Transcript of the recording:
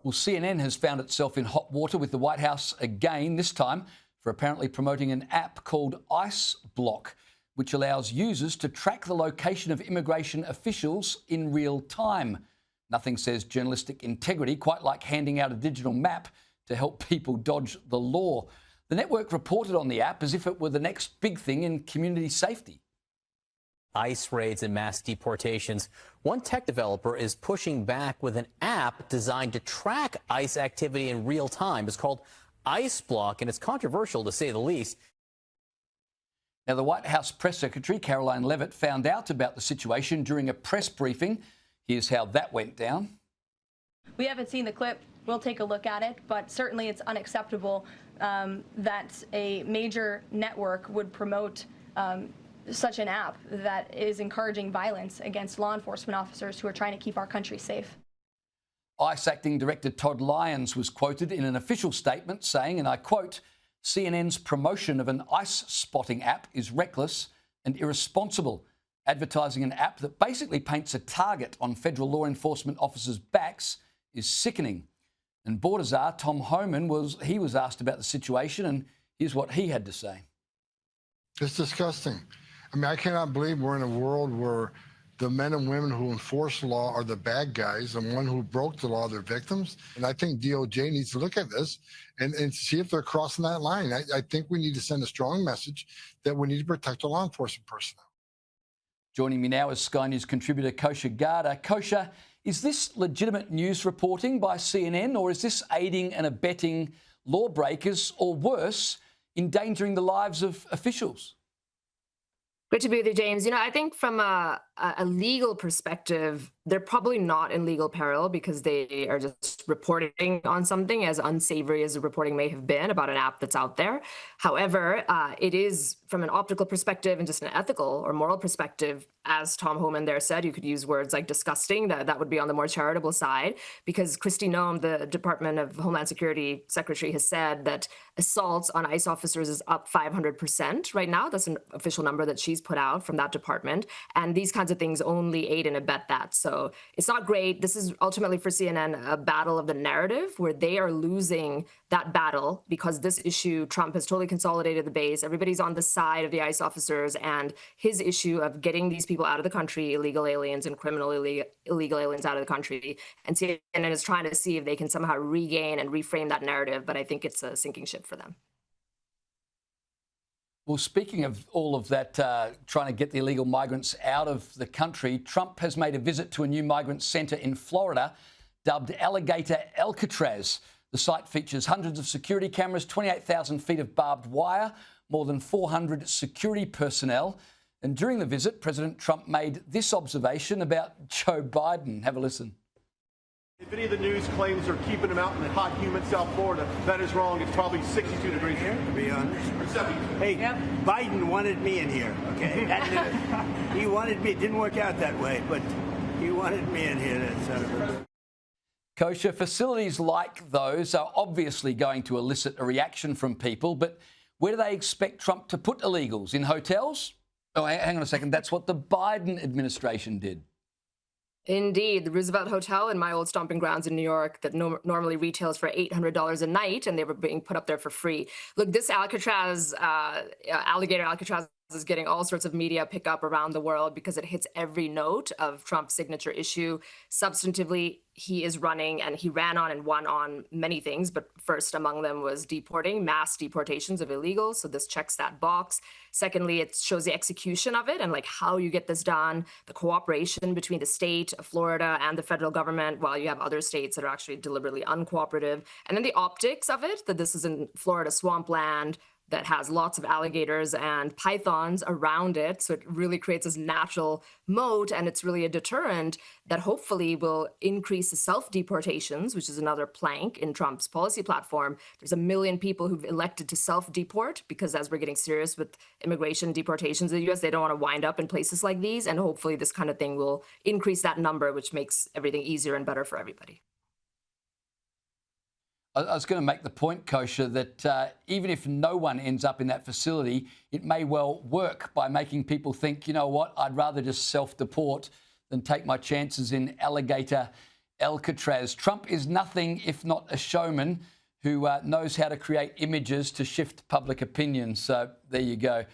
Well, CNN has found itself in hot water with the White House again, this time for apparently promoting an app called ICEBlock, which allows users to track the location of immigration officials in real time. Nothing says journalistic integrity quite like handing out a digital map to help people dodge the law. The network reported on the app as if it were the next big thing in community safety. ICE raids and mass deportations. One tech developer is pushing back with an app designed to track ICE activity in real time. It's called ICEBlock, and it's controversial to say the least. Now, the White House press secretary, Caroline Leavitt, found out about the situation during a press briefing. Here's how that went down. We haven't seen the clip. We'll take a look at it, but certainly it's unacceptable that a major network would promote such an app that is encouraging violence against law enforcement officers who are trying to keep our country safe. ICE Acting Director Todd Lyons was quoted in an official statement saying, and I quote, "CNN's promotion of an ICE spotting app is reckless and irresponsible. Advertising an app that basically paints a target on federal law enforcement officers' backs is sickening." And Border Czar Tom Homan was asked about the situation, and here's what he had to say. It's disgusting. I mean, I cannot believe we're in a world where the men and women who enforce the law are the bad guys, and one who broke the law, they're victims. And I think DOJ needs to look at this and see if they're crossing that line. I think we need to send a strong message that we need to protect our law enforcement personnel. Joining me now is Sky News contributor Kosha Garter. Kosha, is this legitimate news reporting by CNN, or is this aiding and abetting lawbreakers, or worse, endangering the lives of officials? Good to be with you, James. I think from a legal perspective, they're probably not in legal peril because they are just reporting on something as unsavory as the reporting may have been about an app that's out there. However, it is from an optical perspective and just an ethical or moral perspective, as Tom Homan there said, you could use words like disgusting. That would be on the more charitable side, because Kristi Noem, the Department of Homeland Security Secretary, has said that assaults on ICE officers is up 500% right now. That's an official number that she's put out from that department. And these kinds of things only aid and abet that. So it's not great. This is ultimately for CNN a battle of the narrative where they are losing that battle because this issue, Trump has totally consolidated the base. Everybody's on the side of the ICE officers, and his issue of getting these people out of the country, illegal aliens and criminal illegal aliens out of the country. And CNN is trying to see if they can somehow regain and reframe that narrative. But I think it's a sinking ship for them. Well, speaking of all of that, trying to get the illegal migrants out of the country, Trump has made a visit to a new migrant centre in Florida dubbed Alligator Alcatraz. The site features hundreds of security cameras, 28,000 feet of barbed wire, more than 400 security personnel. And during the visit, President Trump made this observation about Joe Biden. Have a listen. If any of the news claims they're keeping him out in the hot, humid South Florida, that is wrong. It's probably 62 degrees here, to be honest. Or 72. Hey, Biden wanted me in here, okay? He wanted me. It didn't work out that way, but he wanted me in here. Kosha, facilities like those are obviously going to elicit a reaction from people, but where do they expect Trump to put illegals? In hotels? Oh, hang on a second. That's what the Biden administration did. Indeed. The Roosevelt Hotel in my old stomping grounds in New York that normally retails for $800 a night, and they were being put up there for free. Look, this Alcatraz, Alligator Alcatraz, is getting all sorts of media pickup around the world because it hits every note of Trump's signature issue. Substantively, he is running, and he ran on and won on many things, but first among them was deporting, mass deportations of illegals. So this checks that box. Secondly, it shows the execution of it and like how you get this done, the cooperation between the state of Florida and the federal government, while you have other states that are actually deliberately uncooperative. And then the optics of it, that this is in Florida swampland, that has lots of alligators and pythons around it. So it really creates this natural moat, and it's really a deterrent that hopefully will increase the self-deportations, which is another plank in Trump's policy platform. There's 1 million people who've elected to self-deport because as we're getting serious with immigration deportations in the U.S., they don't want to wind up in places like these. And hopefully this kind of thing will increase that number, which makes everything easier and better for everybody. I was going to make the point, Kosha, that even if no one ends up in that facility, it may well work by making people think, you know what, I'd rather just self-deport than take my chances in Alligator Alcatraz. Trump is nothing if not a showman who knows how to create images to shift public opinion. So there you go.